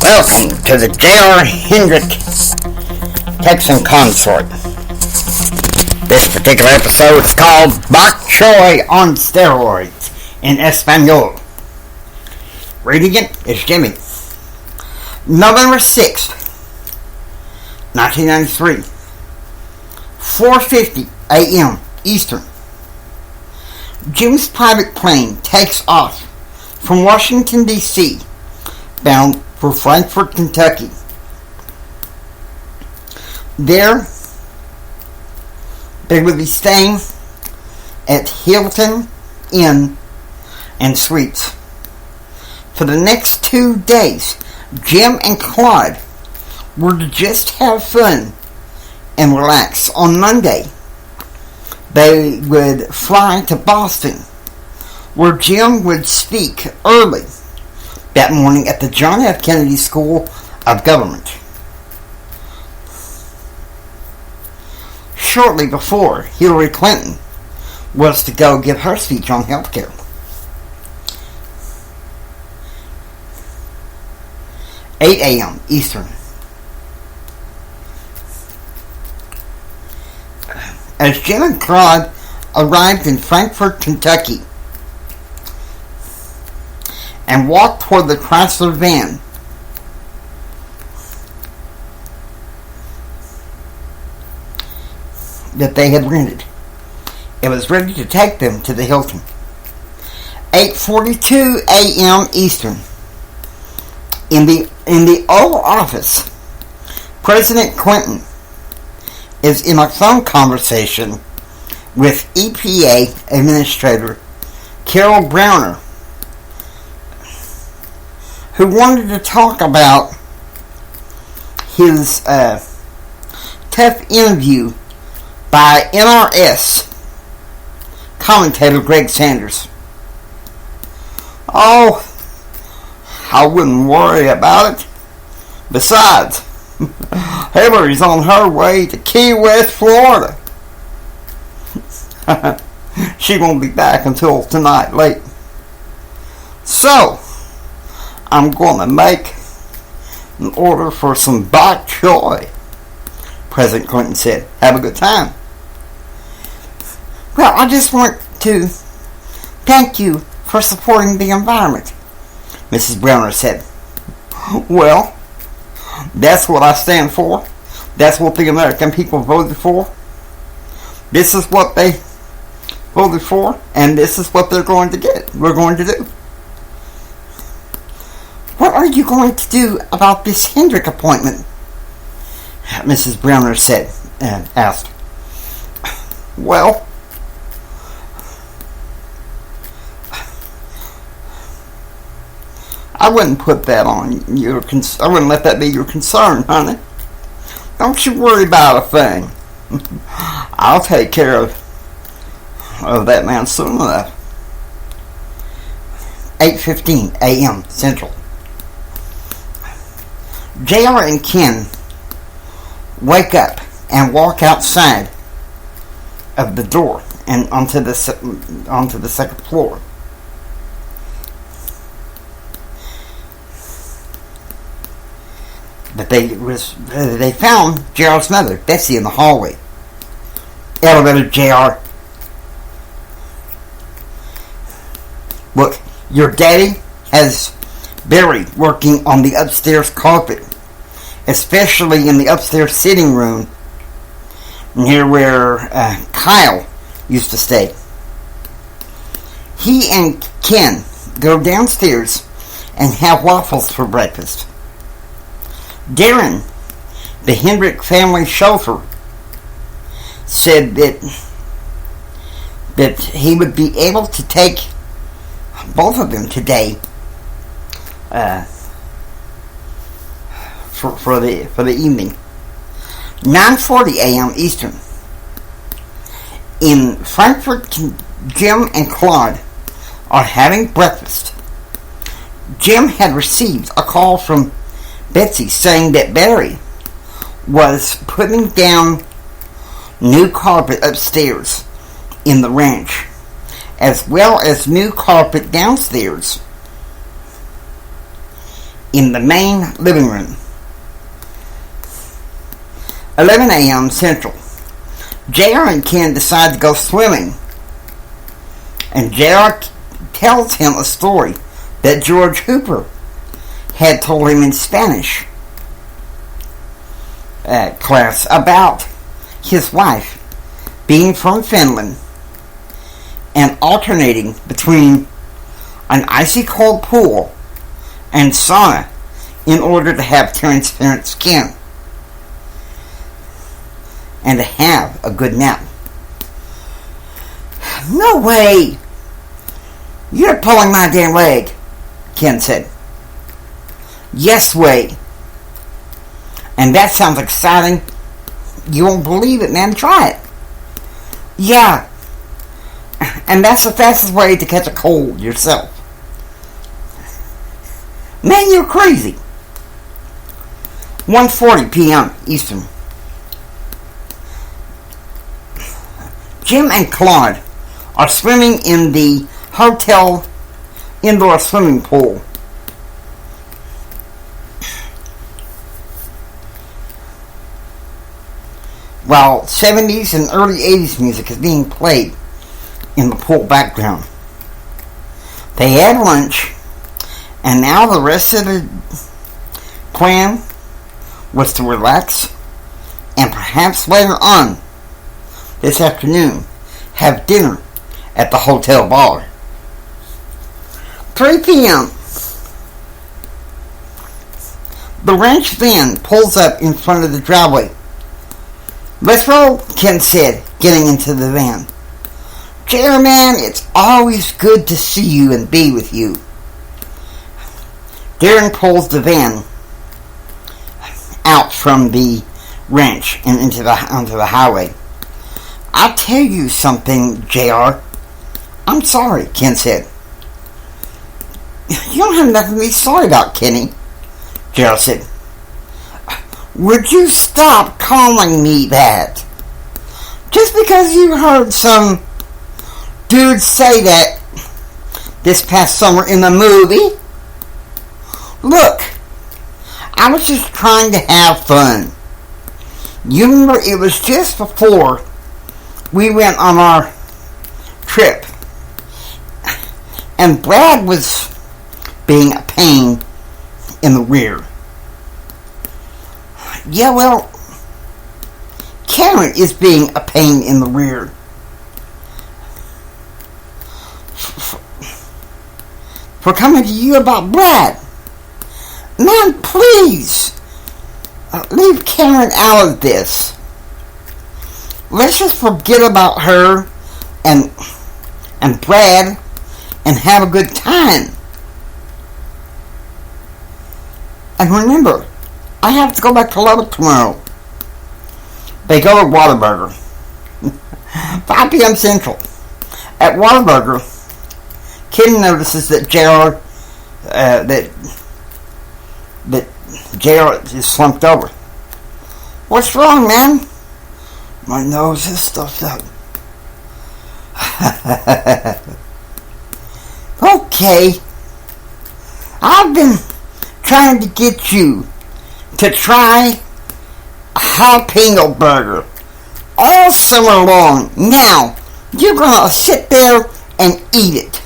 Welcome to the J.R. Hendrick Texan Consort. This particular episode is called Choy on Steroids in Espanol. Reading it is Jimmy. November 6th, 1993, 4:50 a.m. Eastern. Jim's private plane takes off from Washington, D.C., bound for Frankfort, Kentucky. There, they would be staying at Hilton Inn and Suites. For the next 2 days, Jim and Claude were to just have fun and relax. On Monday, they would fly to Boston, where Jim would speak early that morning at the John F. Kennedy School of Government. Shortly before, Hillary Clinton was to go give her speech on health care. 8 a.m. Eastern. As Jim and Claude arrived in Frankfort, Kentucky, and walked toward the Chrysler van, that they had rented, it was ready to take them to the Hilton. 8:42 a.m. Eastern. In the Oval Office, President Clinton is in a phone conversation with EPA Administrator Carol Browner, who wanted to talk about his tough interview by NRS commentator Greg Sanders. Oh, I wouldn't worry about it. Besides, Hillary's on her way to Key West, Florida. She won't be back until tonight late. So, I'm going to make an order for some bok choy, President Clinton said. Have a good time. Well, I just want to thank you for supporting the environment, Mrs. Browner said. Well, that's what I stand for. That's what the American people voted for. This is what they voted for, and this is what they're going to get. We're going to do. What are you going to do about this Hendrick appointment? Mrs. Browner said and asked. Well, I wouldn't put that on your I wouldn't let that be your concern, honey. Don't you worry about a thing. I'll take care of that man soon enough. 8:15 a.m. Central. JR and Ken wake up and walk outside of the door and onto the second floor. But they found JR's mother, Betsy, in the hallway. Elevator, JR. Look, your daddy has Barry working on the upstairs carpet, especially in the upstairs sitting room near where Kyle used to stay. He and Ken go downstairs and have waffles for breakfast. Darren, the Hendrick family chauffeur, said that he would be able to take both of them today for the evening. 9:40 a.m. Eastern. In Frankfort, Jim and Claude are having breakfast. Jim had received a call from Betsy saying that Barry was putting down new carpet upstairs in the ranch, as well as new carpet downstairs in the main living room. 11 a.m. Central. JR and Ken decide to go swimming. And JR tells him a story that George Hooper had told him in Spanish class about his wife being from Finland and alternating between an icy cold pool and sauna in order to have transparent skin and to have a good nap. No way! You're pulling my damn leg, Ken said. Yes way. And that sounds exciting. You won't believe it, man. Try it. Yeah. And that's the fastest way to catch a cold yourself. Man, you're crazy. 1:40 p.m. Eastern. Jim and Claude are swimming in the hotel indoor swimming pool. While 70s and early 80s music is being played in the pool background. They had lunch, and now the rest of the plan was to relax and perhaps later on this afternoon have dinner at the hotel bar. 3 p.m. The ranch van pulls up in front of the driveway. Let's roll, Ken said, getting into the van. JR, man, it's always good to see you and be with you. Darren pulls the van out from the ranch and onto the highway. I'll tell you something, JR. I'm sorry, Ken said. You don't have nothing to be sorry about, Kenny, JR said. Would you stop calling me that? Just because you heard some dude say that this past summer in the movie? Look, I was just trying to have fun. You remember it was just before we went on our trip. And Brad was being a pain in the rear. Yeah, well, Karen is being a pain in the rear. For coming to you about Brad. Man, please, leave Karen out of this. Let's just forget about her and Brad and have a good time. And remember, I have to go back to Lubbock tomorrow. They go to Whataburger. 5 p.m. Central. At Whataburger, Ken notices that JR is slumped over. What's wrong, man? My nose is stuffed up. Okay. I've been trying to get you to try a jalapeno burger all summer long. Now, you're going to sit there and eat it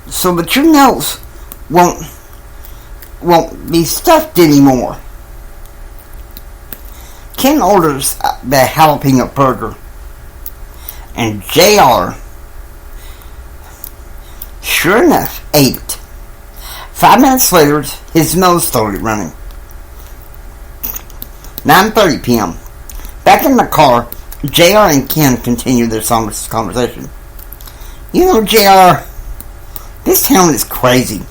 so that your nose won't be stuffed anymore. Ken orders the jalapeno burger, and JR, sure enough, ate it. 5 minutes later, his nose started running. 9:30 p.m. Back in the car, JR and Ken continue their conversation. You know, JR, this town is crazy.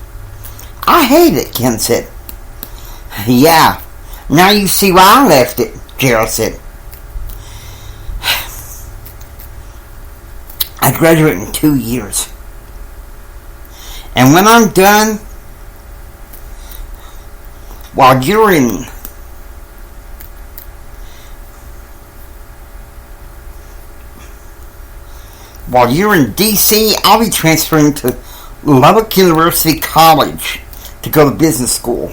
I hate it, Ken said. Yeah, now you see why I left it, JR said. I graduate in 2 years. And when I'm done, while you're in D.C., I'll be transferring to Lubbock University College to go to business school.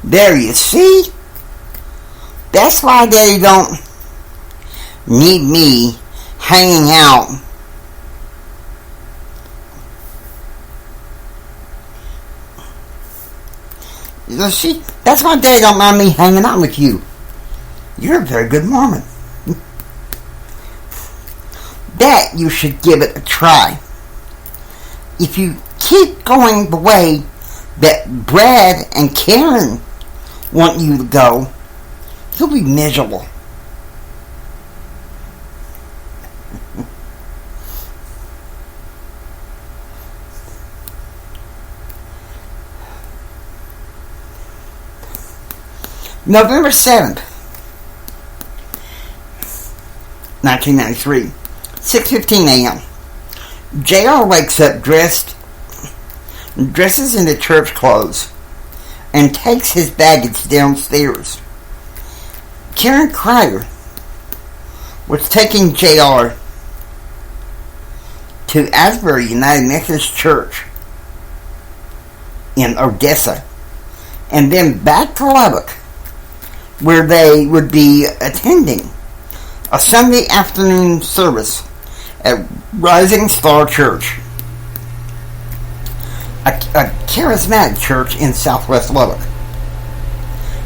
There, you see? That's why they don't need me hanging out you see, that's why Daddy don't mind me hanging out with you. You're a very good Mormon. That you should give it a try. If you keep going the way that Brad and Karen want you to go, you'll be miserable. November 7th, 1993, 6:15 a.m. JR wakes up dresses into church clothes, and takes his baggage downstairs. Karen Cryer was taking JR to Asbury United Methodist Church in Odessa, and then back to Lubbock, where they would be attending a Sunday afternoon service at Rising Star Church, a charismatic church in southwest Lubbock.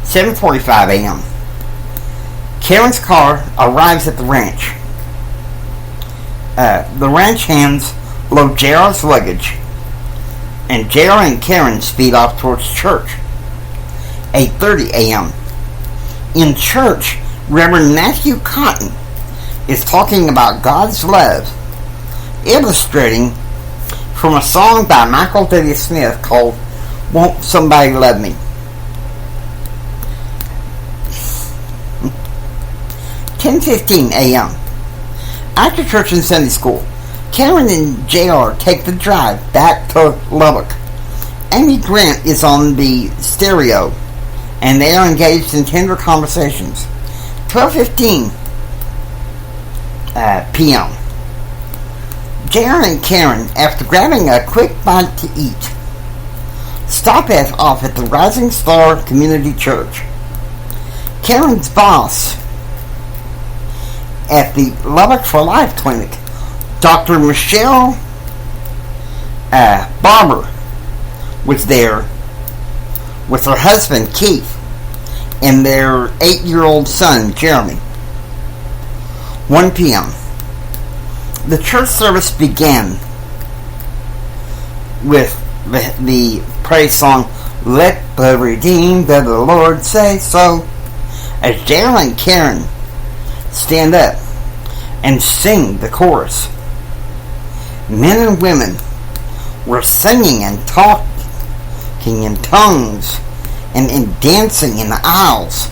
7:45 a.m. Karen's car arrives at the ranch. The ranch hands load JR's luggage, and JR and Karen speed off towards church. 8:30 a.m. In church, Reverend Matthew Cotton is talking about God's love, illustrating from a song by Michael W. Smith called Won't Somebody Love Me? 10:15 a.m. After church and Sunday school, Karen and JR take the drive back to Lubbock. Amy Grant is on the stereo, and they are engaged in tender conversations. 12:15 p.m. JR and Karen, after grabbing a quick bite to eat, stop off at the Rising Star Community Church. Karen's boss at the Lubbock for Life Clinic, Dr. Michelle Barber, was there with her husband Keith and their 8-year-old son Jeremy. 1 p.m. The church service began with the praise song, Let the Redeemed of the Lord Say So, as JR and Karen stand up and sing the chorus. Men and women were singing and talking in tongues and dancing in the aisles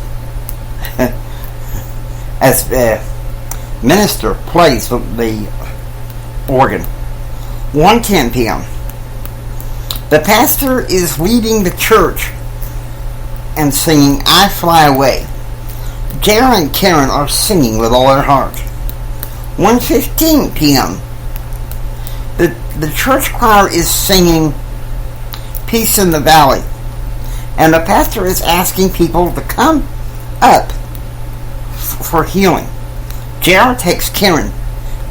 as the minister plays the organ. 1:10 p.m. The pastor is leading the church and singing I Fly Away. JR and Karen are singing with all their heart. 1:15 p.m. The church choir is singing Peace in the Valley, and the pastor is asking people to come up for healing. JR takes Karen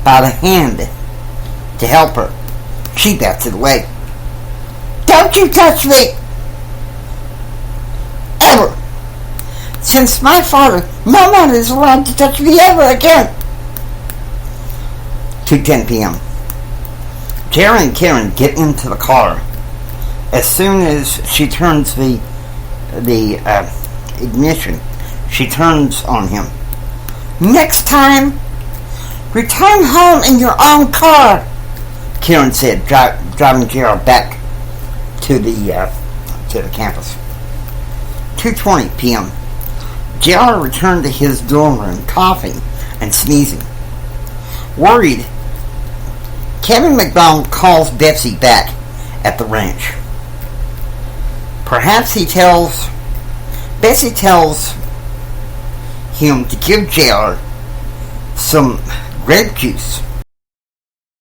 by the hand to help her. She bats it away. Don't you touch me! Ever! Since my father, no one is allowed to touch me ever again. 2:10 p.m. JR and Karen get into the car. As soon as she turns the ignition, she turns on him. Next time, return home in your own car, Karen said, driving JR back to the campus. 2:20 p.m. JR returned to his dorm room, coughing and sneezing. Worried, Kevin McDonald calls Betsy back at the ranch. Betsy tells him to give JR some grape juice